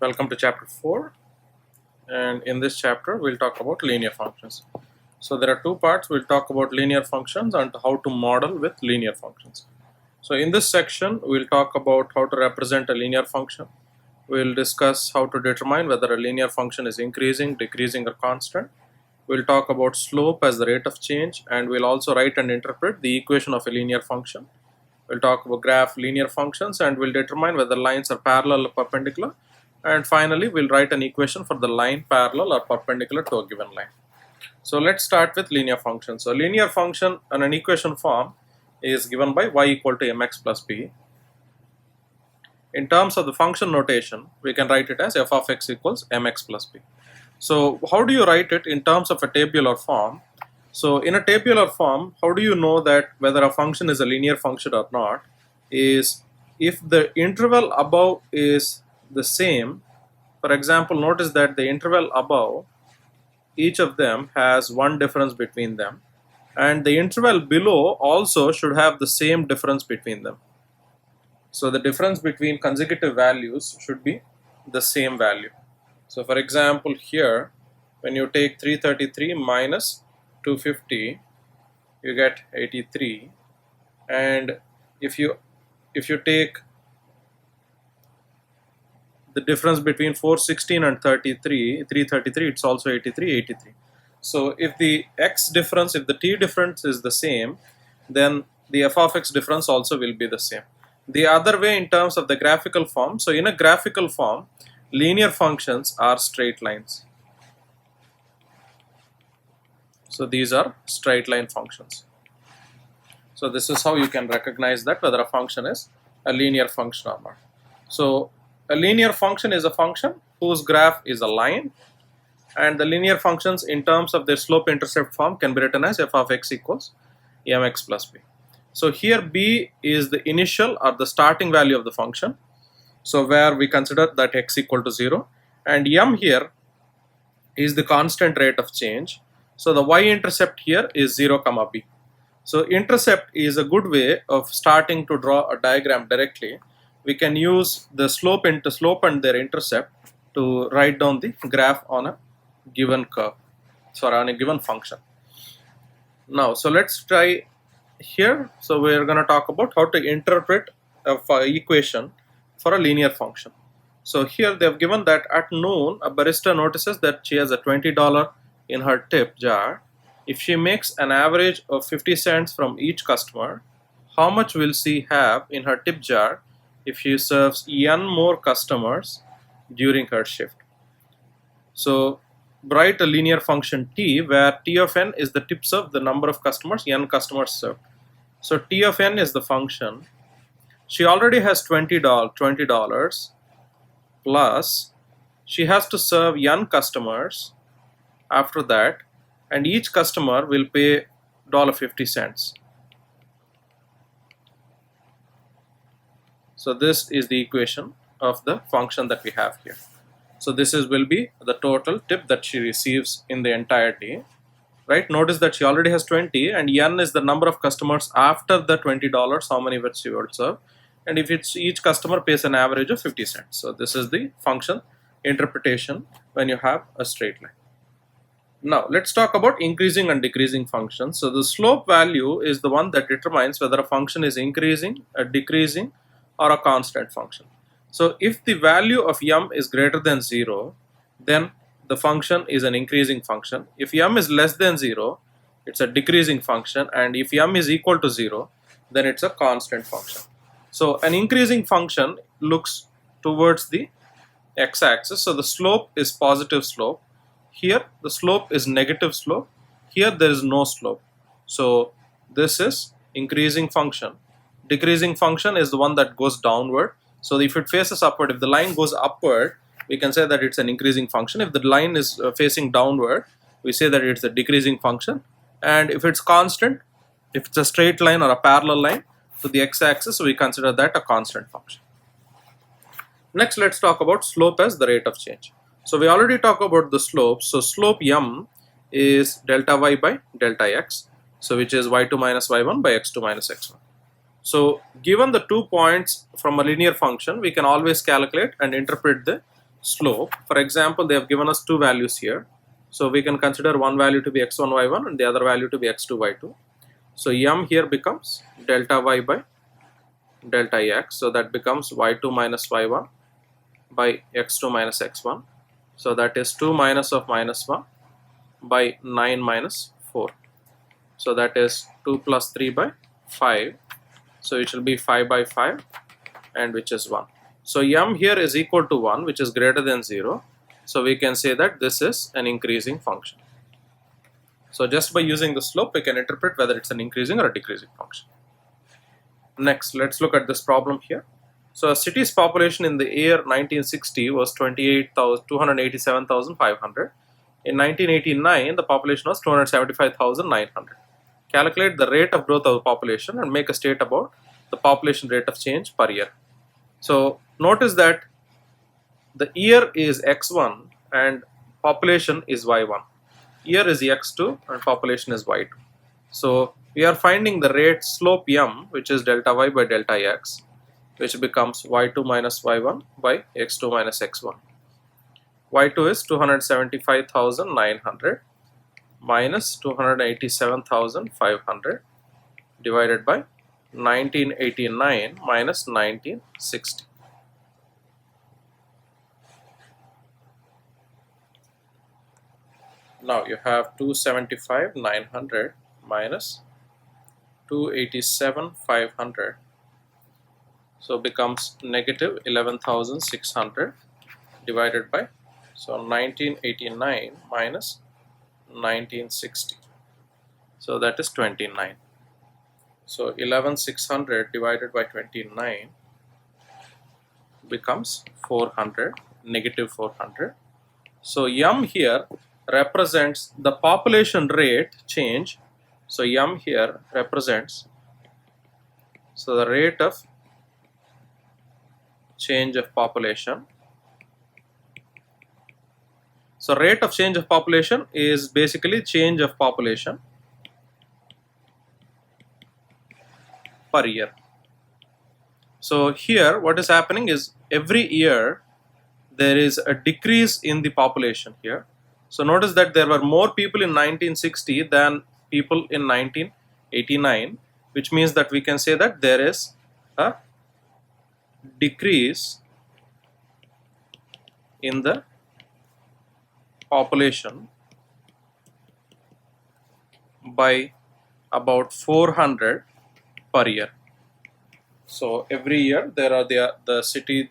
Welcome to chapter 4, and in this chapter we'll talk about linear functions. So there are two parts. We'll talk about linear functions and how to model with linear functions. So in this section we'll talk about how to represent a linear function. We'll discuss how to determine whether a linear function is increasing, decreasing or constant. We'll talk about slope as the rate of change, and we'll also write and interpret the equation of a linear function. We'll talk about graph linear functions, and we'll determine whether lines are parallel or perpendicular. And finally, we'll write an equation for the line parallel or perpendicular to a given line. So let's start with linear function. So linear function in an equation form is given by y equal to mx plus b. In terms of the function notation, we can write it as f of x equals mx plus b. So how do you write it in terms of a tabular form? So in a tabular form, how do you know that whether a function is a linear function or not? Is if the interval above is the same. For example, notice that the interval above, each of them has one difference between them, and the interval below also should have the same difference between them. So the difference between consecutive values should be the same value. So for example, here when you take 333 minus 250, you get 83, and if you take the difference between 416 and 333, it's also 83. So if the x difference, if the t difference is the same, then the f of x difference also will be the same. The other way in terms of the graphical form, so in a graphical form, linear functions are straight lines. So these are straight line functions. So this is how you can recognize that whether a function is a linear function or not. So a linear function is a function whose graph is a line, and the linear functions in terms of their slope-intercept form can be written as f of x equals mx plus b. So here b is the initial or the starting value of the function, so where we consider that x equal to 0, and m here is the constant rate of change. So the y-intercept here is 0, b. So intercept is a good way of starting to draw a diagram directly. We can use the slope and their intercept to write down the graph on a given curve, on a given function. Now, so let's try here. So we're going to talk about how to interpret an equation for a linear function. So here they have given that at noon, a barista notices that she has a $20 in her tip jar. If she makes an average of 50 cents from each customer, how much will she have in her tip jar if she serves n more customers during her shift? So write a linear function t where t of n is the tips of the number of customers, n customers served. So t of n is the function. She already has $20 plus she has to serve n customers after that, and each customer will pay $50. So this is the equation of the function that we have here. So this will be the total tip that she receives in the entire day, right? Notice that she already has 20, and n is the number of customers after the $20, how many which she would serve, and if it's each customer pays an average of 50 cents. So this is the function interpretation when you have a straight line. Now let's talk about increasing and decreasing functions. So the slope value is the one that determines whether a function is increasing, decreasing, or a constant function. So if the value of m is greater than 0, then the function is an increasing function. If m is less than 0, it's a decreasing function, and if m is equal to 0, then it's a constant function. So an increasing function looks towards the x-axis. So the slope is positive slope. Here the slope is negative slope. Here there is no slope. So this is increasing function. Decreasing function is the one that goes downward. So if it faces upward, if the line goes upward, we can say that it's an increasing function. If the line is facing downward, we say that it's a decreasing function. And if it's constant, if it's a straight line or a parallel line to the x-axis, we consider that a constant function. Next, let's talk about slope as the rate of change. So we already talked about the slope. So slope m is delta y by delta x, so which is y2 minus y1 by x2 minus x1. So given the 2 points from a linear function, we can always calculate and interpret the slope, for example, they have given us two values here. So we can consider one value to be x1, y1 and the other value to be x2, y2. So m here becomes delta y by delta x. So that becomes y2 minus y1 by x2 minus x1. So that is 2 minus of minus 1 by 9 minus 4. So that is 2 plus 3 by 5. So it will be 5 by 5 and which is 1. So m here is equal to 1, which is greater than 0. So we can say that this is an increasing function. So just by using the slope, we can interpret whether it's an increasing or a decreasing function. Next, let's look at this problem here. So a city's population in the year 1960 was 287,500. In 1989, the population was 275,900. Calculate the rate of growth of the population and make a state about the population rate of change per year. So notice that the year is x1 and population is y1. Year is x2 and population is y2. So we are finding the rate slope m, which is delta y by delta x, which becomes y2 minus y1 by x2 minus x1. y2 is 275,900 minus 287,500 divided by 1989 minus 1960. Now you have 275,900 minus 287,500. So becomes negative 11,600 divided by 1989 minus 1960. So that is 29. So 11,600 divided by 29 becomes 400, negative 400. So m here represents the population rate change. So m here represents the rate of change of population. So rate of change of population is basically change of population per year. So here what is happening is every year there is a decrease in the population here. So notice that there were more people in 1960 than people in 1989, which means that we can say that there is a decrease in the population by about 400 per year. So every year there are the city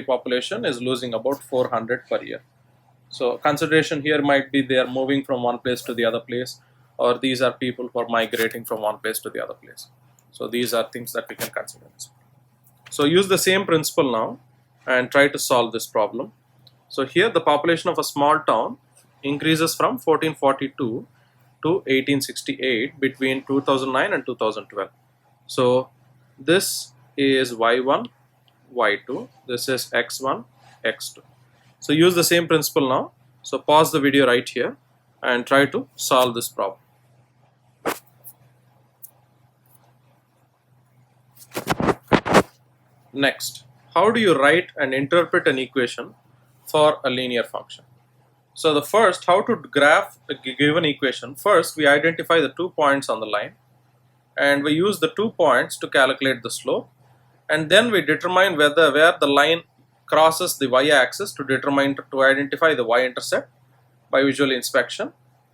population is losing about 400 per year. So consideration here might be they are moving from one place to the other place, or these are people who are migrating from one place to the other place. So these are things that we can consider. So use the same principle now and try to solve this problem. So here the population of a small town increases from 1442 to 1868 between 2009 and 2012. So this is y1, y2, this is x1, x2. So use the same principle now. So pause the video right here and try to solve this problem. Next, how do you write and interpret an equation for a linear function? So the first, how to graph a given equation. First, we identify the 2 points on the line and we use the 2 points to calculate the slope, and then we determine where the line crosses the y-axis to identify the y-intercept by visual inspection,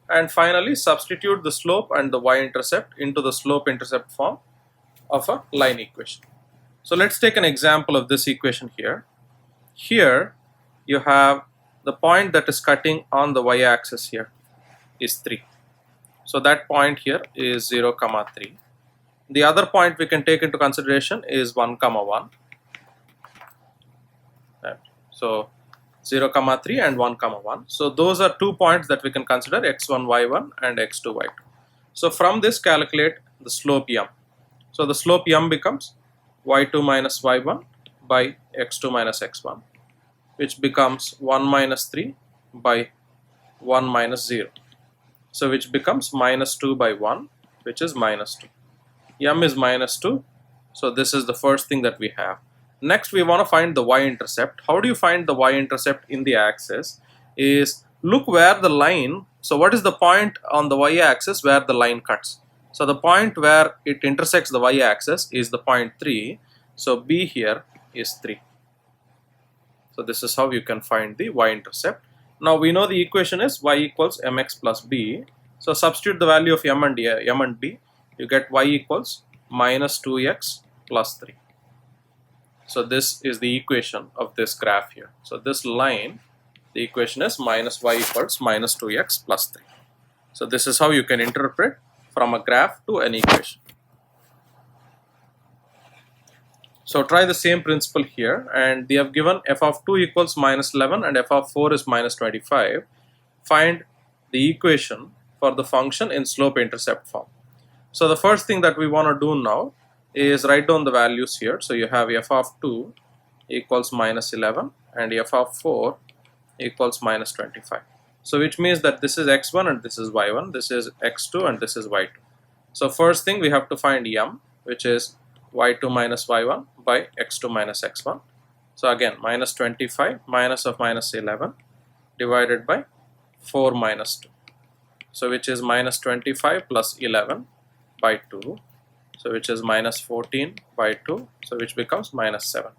and finally substitute the slope and the y-intercept into the slope-intercept form of a line equation. So let's take an example of this equation here. Here you have the point that is cutting on the y-axis here is 3. So that point here is 0, 3. The other point we can take into consideration is 1, 1. Right. So 0, 3 and 1, 1. So those are 2 points that we can consider, x1, y1 and x2, y2. So from this calculate the slope m. So the slope m becomes y2 minus y1 by x2 minus x1, which becomes 1 minus 3 by 1 minus 0. So which becomes minus 2 by 1, which is minus 2. M is minus 2. So this is the first thing that we have. Next, we want to find the y-intercept. How do you find the y-intercept in the axis? Is look where the line, so what is the point on the y-axis where the line cuts? So the point where it intersects the y-axis is the point 3. So B here is 3. So this is how you can find the y-intercept. Now we know the equation is y equals mx plus b. So substitute the value of m and b. You get y equals minus 2x plus 3. So this is the equation of this graph here. So this line, the equation is minus y equals minus 2x plus 3. So this is how you can interpret from a graph to an equation. So try the same principle here, and they have given f of 2 equals minus 11 and f of 4 is minus 25. Find the equation for the function in slope-intercept form. So the first thing that we want to do now is write down the values here. So you have f of 2 equals minus 11 and f of 4 equals minus 25. So which means that this is x1 and this is y1, this is x2 and this is y2. So first thing we have to find m, which is y2 minus y1 by x2 minus x1. So again, minus 25 minus of minus 11 divided by 4 minus 2. So which is minus 25 plus 11 by 2. So which is minus 14 by 2. So which becomes minus 7.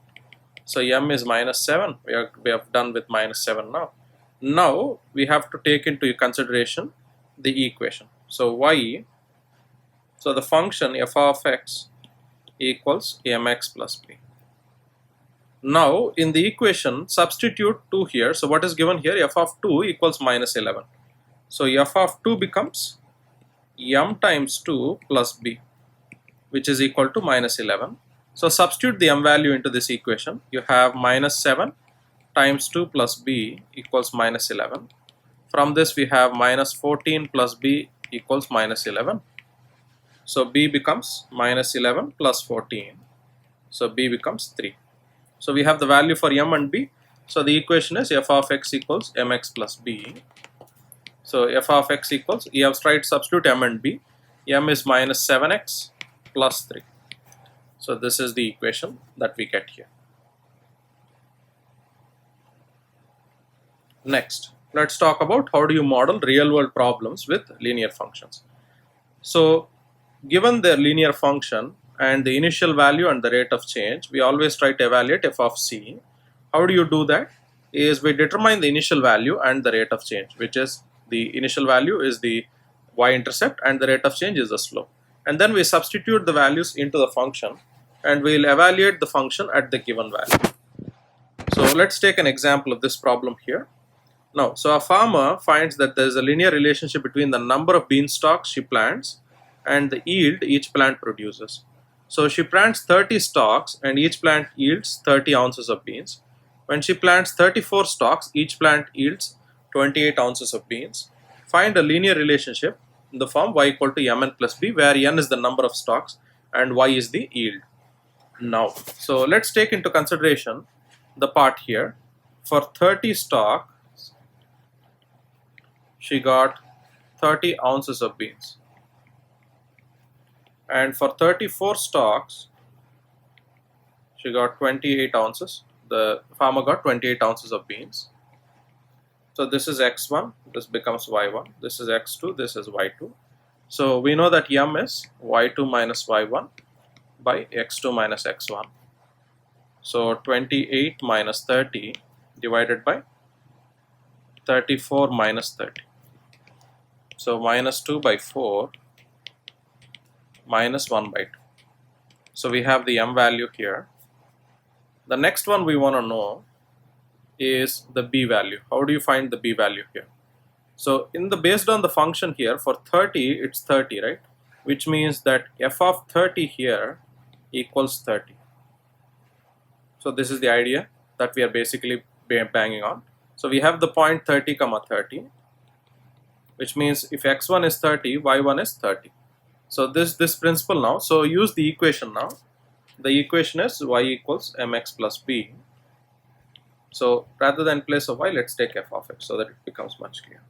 So m is minus 7. We have done with minus 7 now. Now we have to take into consideration the equation. So y, so the function f of x equals mx plus b. Now in the equation substitute 2 here. So what is given here? F of 2 equals minus 11. So f of 2 becomes m times 2 plus b, which is equal to minus 11. So substitute the m value into this equation. You have minus 7 times 2 plus b equals minus 11. From this we have minus 14 plus b equals minus 11. So b becomes minus 11 plus 14. So b becomes 3. So we have the value for m and b. So the equation is f of x equals mx plus b. So f of x equals, you have tried substitute m and b. M is minus 7x plus 3. So this is the equation that we get here. Next, let's talk about how do you model real world problems with linear functions. So given the linear function and the initial value and the rate of change, we always try to evaluate f of c. How do you do that? Is we determine the initial value and the rate of change, which is the initial value is the y-intercept and the rate of change is the slope. And then we substitute the values into the function and we'll evaluate the function at the given value. So let's take an example of this problem here. Now, so a farmer finds that there is a linear relationship between the number of beanstalks she plants and the yield each plant produces. So she plants 30 stalks and each plant yields 30 ounces of beans. When she plants 34 stalks, each plant yields 28 ounces of beans. Find a linear relationship in the form y equal to mn plus b, where n is the number of stalks and y is the yield. Now, so let's take into consideration the part here. For 30 stalks, she got 30 ounces of beans. And for 34 stalks, she got 28 ounces. The farmer got 28 ounces of beans. So this is x1, this becomes y1, this is x2, this is y2. So we know that m is y2 minus y1 by x2 minus x1. So 28 minus 30 divided by 34 minus 30. So minus 2 by 4 minus 1 by 2. So we have the m value here. The next one we want to know is the b value. How do you find the b value here? So based on the function here, for 30 it's 30, right? Which means that f of 30 here equals 30. So this is the idea that we are basically banging on. So we have the point 30 comma 30, which means if x1 is 30, y1 is 30. So this principle now, so use the equation now. The equation is y equals mx plus b. So rather than place of y, let's take f of x so that it becomes much clearer.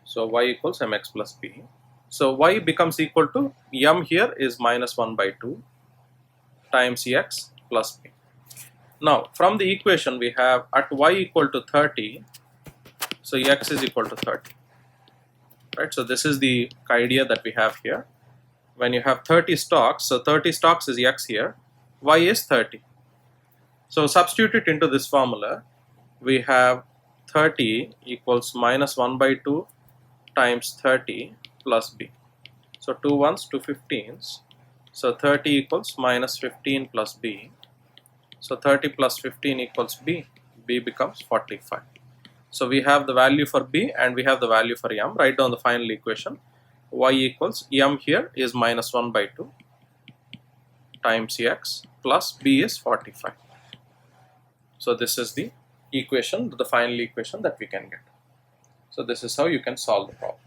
So y equals mx plus b. So y becomes equal to m here is minus 1 by 2 times x plus b. Now from the equation we have at y equal to 30, so x is equal to 30, right? So this is the idea that we have here. When you have 30 stocks, so 30 stocks is x here, y is 30. So substitute it into this formula. We have 30 equals minus 1 by 2 times 30 plus b. So 2 ones, 2 15s. So 30 equals minus 15 plus b. So 30 plus 15 equals b. b becomes 45. So we have the value for b and we have the value for m. Write down the final equation. Y equals m here is minus 1 by 2 times x plus b is 45. So this is the equation, the final equation that we can get. So this is how you can solve the problem.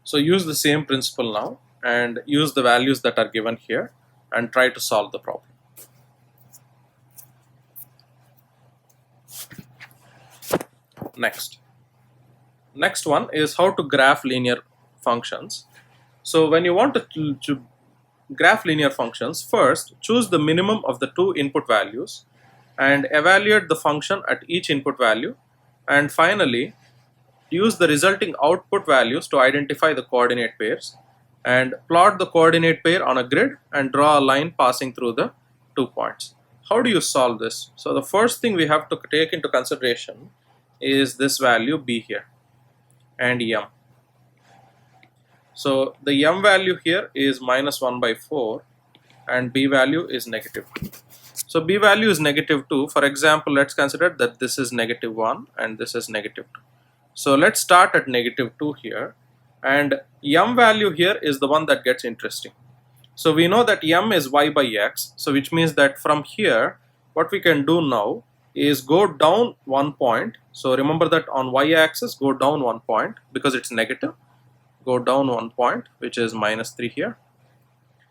So use the same principle now and use the values that are given here and try to solve the problem. Next one is how to graph linear functions. So when you want to graph linear functions, first choose the minimum of the two input values and evaluate the function at each input value, and finally use the resulting output values to identify the coordinate pairs and plot the coordinate pair on a grid and draw a line passing through the 2 points. How do you solve this? So the first thing we have to take into consideration is this value b here and m. So the m value here is minus 1 by 4 and b value is negative 2. So b value is negative 2. For example, let's consider that this is negative 1 and this is negative 2. So let's start at negative 2 here, and m value here is the one that gets interesting. So we know that m is y by x, so which means that from here what we can do now is go down 1 point. So remember that on y-axis go down 1 point because it's negative. Go down 1 point, which is minus 3 here,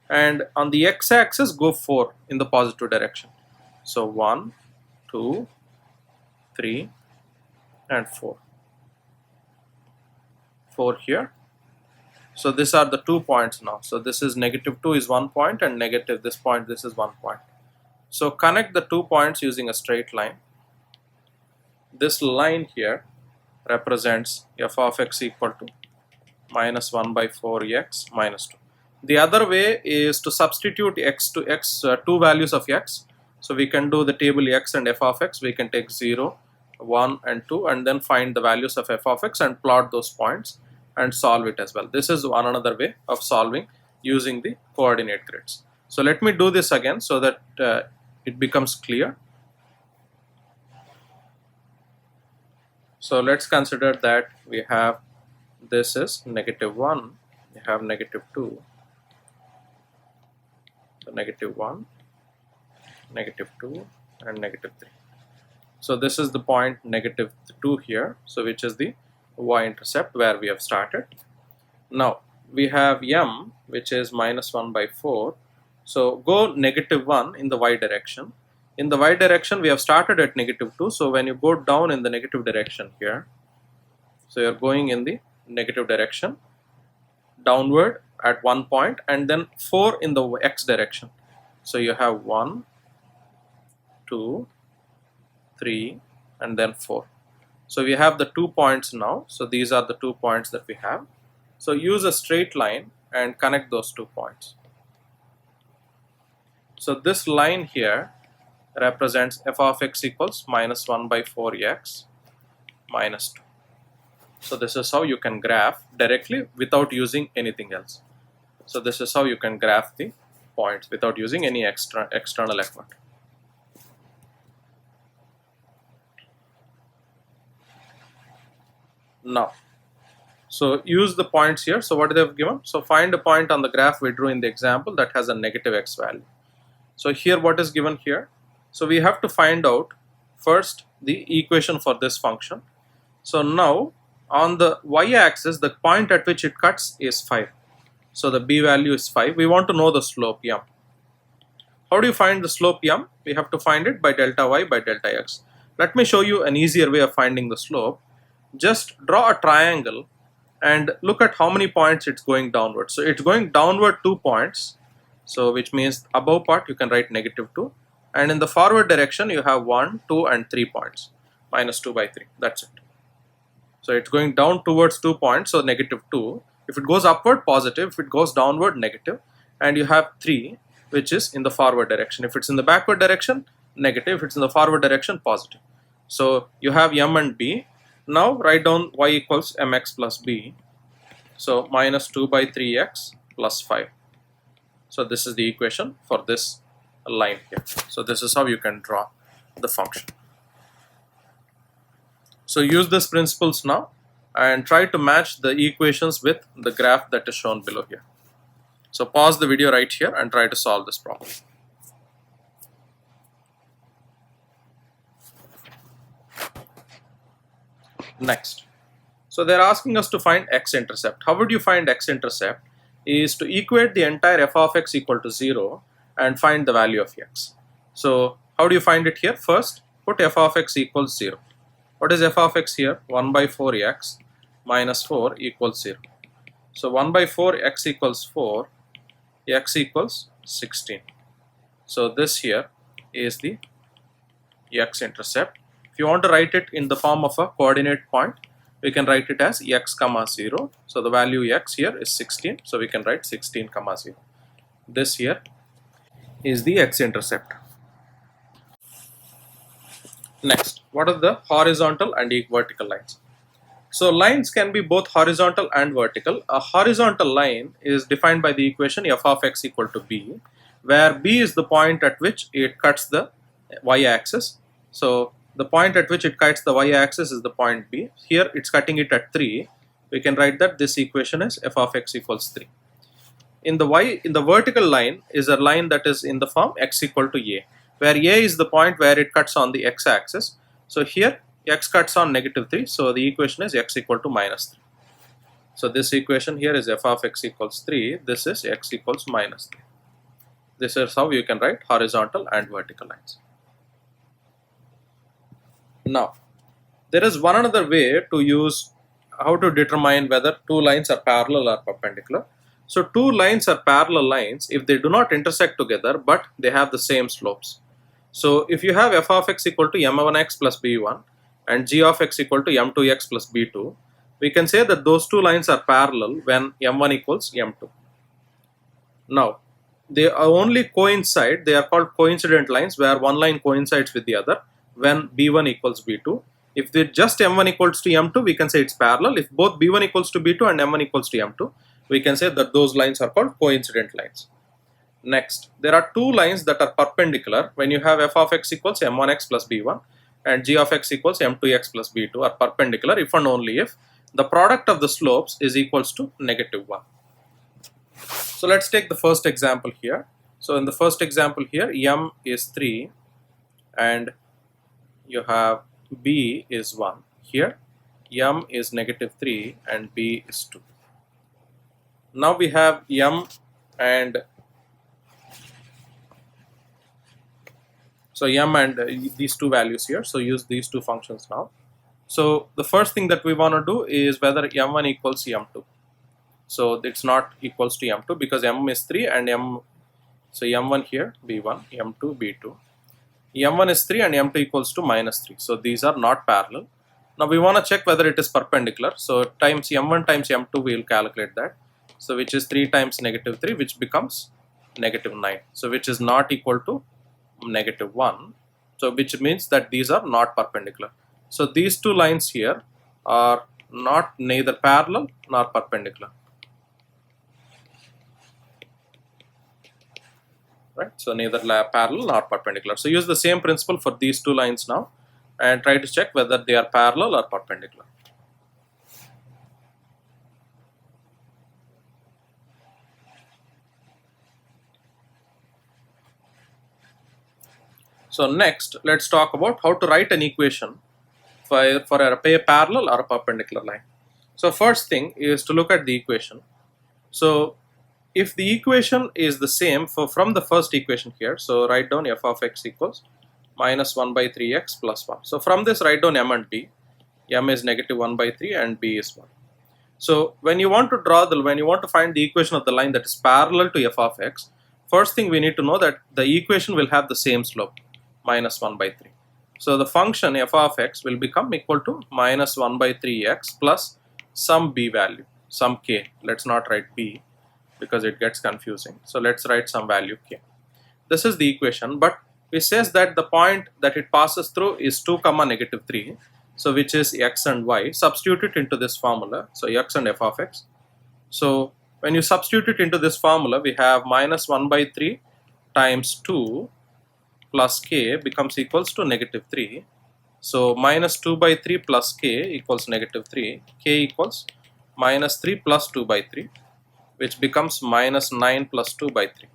and on the x-axis go 4 in the positive direction. So 1, 2, 3 and 4 here. So these are the 2 points now. So this is negative 2 is 1 point and negative this point, this is 1 point. So connect the 2 points using a straight line. This line here represents f of x equal to minus 1 by 4x minus 2. The other way is to substitute x to x, two values of x. So we can do the table x and f of x. We can take 0, 1 and 2 and then find the values of f of x and plot those points and solve it as well. This is another way of solving using the coordinate grids. So let me do this again so that it becomes clear. So let's consider that we have this is negative 1, we have negative 2, so negative 1, negative 2 and negative 3. So this is the point negative 2 here, so which is the y-intercept where we have started. Now we have m, which is minus 1 by 4. So go negative 1 in the y direction. In the y direction we have started at negative 2. So when you go down in the negative direction here, so you are going in the negative direction downward at 1 point and then 4 in the x direction. So you have 1, 2, 3 and then 4. So we have the 2 points now. So these are the 2 points that we have. So use a straight line and connect those 2 points. So this line here represents f of x equals minus 1 by 4x minus 2. So this is how you can graph directly without using anything else. So this is how you can graph the points without using any external effort. Now, so use the points here. So what they have given? So find a point on the graph we drew in the example that has a negative x value. So here what is given here? So we have to find out first the equation for this function. So now on the y-axis, the point at which it cuts is 5. So the b value is 5. We want to know the slope m. How do you find the slope m? We have to find it by delta y by delta x. Let me show you an easier way of finding the slope. Just draw a triangle and look at how many points it's going downward. So it's going downward 2 points, so which means above part you can write -2, and in the forward direction you have 1, 2 and 3 points, -2/3, that's it. So it's going down towards 2 points, so -2. If it goes upward, positive. If it goes downward, negative. And you have 3, which is in the forward direction. If it's in the backward direction, negative. If it's in the forward direction, positive. So you have m and b. Now write down y equals mx plus b. So -2/3x plus 5. So this is the equation for this line here. So this is how you can draw the function. So use these principles now and try to match the equations with the graph that is shown below here. So pause the video right here and try to solve this problem. Next, so they're asking us to find x-intercept. How would you find x-intercept? Is to equate the entire f of x equal to 0 and find the value of x. So how do you find it here? First, put f of x equals 0. What is f of x here? 1/4x minus 4 equals 0. So 1/4 x equals 4, x equals 16. So this here is the x-intercept. If you want to write it in the form of a coordinate point, we can write it as x comma 0. So the value x here is 16. So we can write 16 comma 0. This here is the x-intercept. Next, what are the horizontal and vertical lines? So lines can be both horizontal and vertical. A horizontal line is defined by the equation f of x equal to b, where b is the point at which it cuts the y-axis. So the point at which it cuts the y-axis is the point b. Here it's cutting it at 3. We can write that this equation is f of x equals 3. In the vertical line is a line that is in the form x equal to a, where a is the point where it cuts on the x-axis. So here x cuts on -3, so the equation is x equal to -3. So this equation here is f of x equals 3, this is x equals -3. This is how you can write horizontal and vertical lines. Now, there is one another way to use how to determine whether two lines are parallel or perpendicular. So two lines are parallel lines if they do not intersect together but they have the same slopes. So if you have f of x equal to m1x plus b1 and g of x equal to m2x plus b2, we can say that those two lines are parallel when m1 equals m2. Now, they are only coincide, they are called coincident lines, where one line coincides with the other when b1 equals b2. If they just m1 equals to m2, we can say it's parallel. If both b1 equals to b2 and m1 equals to m2, we can say that those lines are called coincident lines. Next, there are two lines that are perpendicular when you have f of x equals m1x plus b1 and g of x equals m2x plus b2 are perpendicular if and only if the product of the slopes is equals to -1. So let's take the first example here. So in the first example here, m is 3 and you have b is 1. Here m is -3 and b is 2. Now we have m and so m and these two values here. So use these two functions now. So the first thing that we want to do is whether m1 equals m2. So it's not equals to m2 because m is 3 and so m1 here b1, m2 b2. m1 is 3 and m2 equals to -3. So these are not parallel. Now we want to check whether it is perpendicular. So times m1 times m2 we will calculate that. So which is 3 times -3, which becomes -9. So which is not equal to -1. So which means that these are not perpendicular. So these two lines here are not neither parallel nor perpendicular. Right? So neither parallel nor perpendicular. So use the same principle for these two lines now and try to check whether they are parallel or perpendicular. So next, let's talk about how to write an equation for a parallel or a perpendicular line. So first thing is to look at the equation. So if the equation is the same from the first equation here, so write down f of x equals -1/3x plus 1. So from this write down m and b. M is -1/3 and b is 1. So when you want to find the equation of the line that is parallel to f of x, first thing we need to know that the equation will have the same slope, minus 1 by 3. So the function f of x will become equal to minus 1 by 3x plus some b value, some k. Let's not write b because it gets confusing. So let's write some value k. This is the equation, but it says that the point that it passes through is 2 comma negative 3. So which is x and y. Substitute it into this formula. So x and f of x. So when you substitute it into this formula, we have minus 1 by 3 times 2 plus k becomes equals to negative 3. So minus 2 by 3 plus k equals negative 3. K equals minus 3 plus 2 by 3, which becomes minus 9 plus 2 by 3,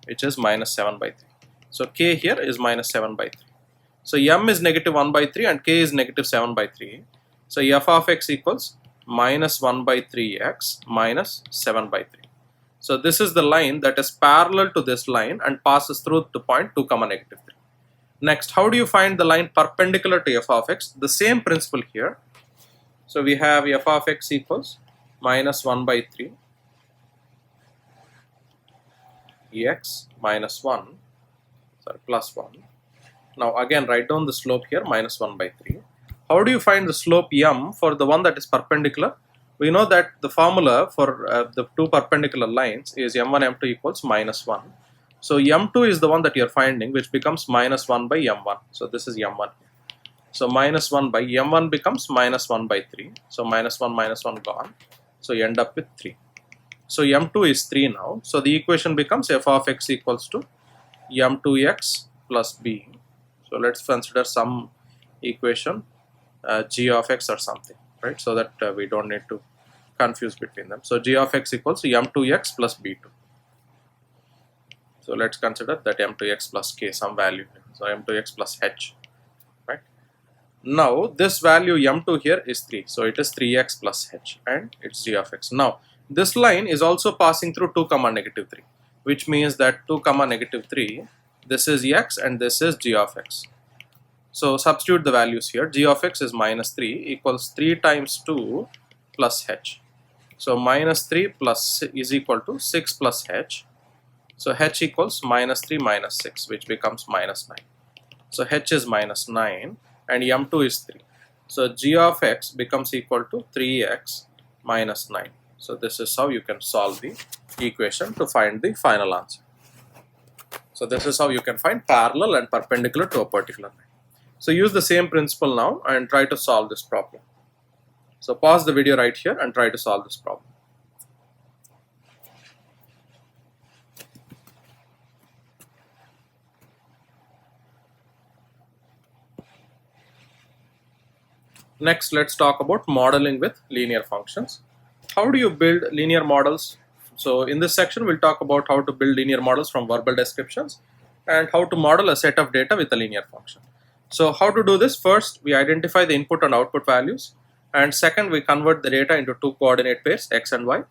which is minus 7 by 3. So k here is minus 7 by 3. So m is negative 1 by 3 and k is negative 7 by 3. So f of x equals minus 1 by 3x minus 7 by 3. So this is the line that is parallel to this line and passes through the point 2 comma negative 3. Next, how do you find the line perpendicular to f of x? The same principle here. So we have f of x equals minus 1 by 3 x minus 1, plus 1. Now again write down the slope here, minus 1 by 3. How do you find the slope m for the one that is perpendicular? We know that the formula for the two perpendicular lines is m1 m2 equals minus 1. So m2 is the one that you are finding, which becomes minus 1 by m1. So this is m1. So minus 1 by m1 becomes minus 1 by 3. So minus 1 gone. So you end up with 3. So m2 is 3 now. So the equation becomes f of x equals to m2x plus b. So let's consider some equation g of x or something, right? So that we don't need to confuse between them. So g of x equals to m2x plus b2. So let's consider that m2x plus k, some value. So m2x plus h, right? Now this value m2 here is 3. So it is 3x plus h and it's g of x. Now this line is also passing through 2 comma negative 3, which means that 2 comma negative 3, this is x and this is g of x. So substitute the values here. G of x is minus 3 equals 3 times 2 plus h. So minus 3 plus is equal to 6 plus h. So h equals minus 3 minus 6, which becomes minus 9. So h is minus 9 and m2 is 3. So g of x becomes equal to 3x minus 9. So this is how you can solve the equation to find the final answer. So this is how you can find parallel and perpendicular to a particular line. So use the same principle now and try to solve this problem. So pause the video right here and try to solve this problem. Next, let's talk about modeling with linear functions. How do you build linear models? So in this section, we'll talk about how to build linear models from verbal descriptions and how to model a set of data with a linear function. So how to do this? First, we identify the input and output values, and second, we convert the data into two coordinate pairs, x and y,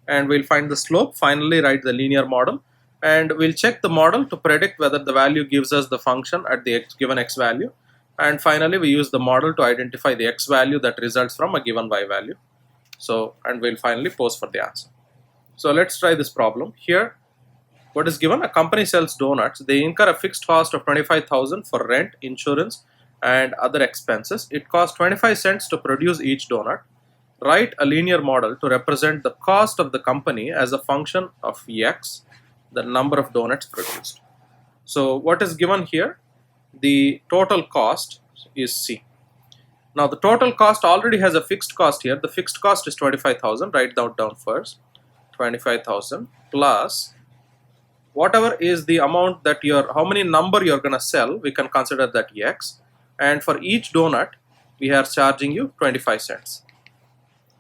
and we'll find the slope. Finally, write the linear model, and we'll check the model to predict whether the value gives us the function at the given x value, and finally we use the model to identify the x value that results from a given y value. So, and we'll finally pose for the answer. So let's try this problem. Here, what is given? A company sells donuts. They incur a fixed cost of 25,000 for rent, insurance and other expenses. It costs 25 cents to produce each donut. Write a linear model to represent the cost of the company as a function of x, the number of donuts produced. So what is given here? The total cost is C. Now the total cost already has a fixed cost here. The fixed cost is 25,000. Write that down first. 25,000 plus whatever is the amount that how many number you're gonna sell, we can consider that x, and for each donut we are charging you 25 cents.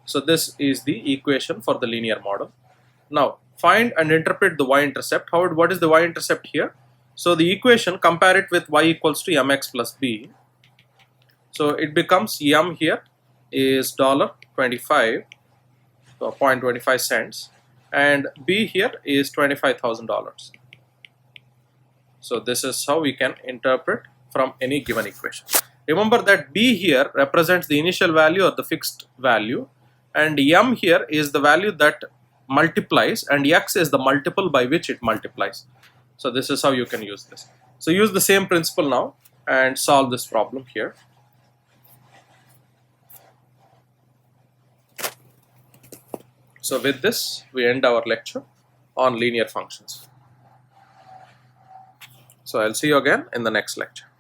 So this is the equation for the linear model. Now find and interpret the y-intercept. What is the y-intercept here? So the equation, compare it with y equals to mx plus b. So it becomes m here is $25, so 0.25 cents, and b here is $25,000. So this is how we can interpret from any given equation. Remember that b here represents the initial value or the fixed value, and m here is the value that multiplies, and x is the multiple by which it multiplies. So this is how you can use this. So use the same principle now and solve this problem here. So with this, we end our lecture on linear functions. So I'll see you again in the next lecture.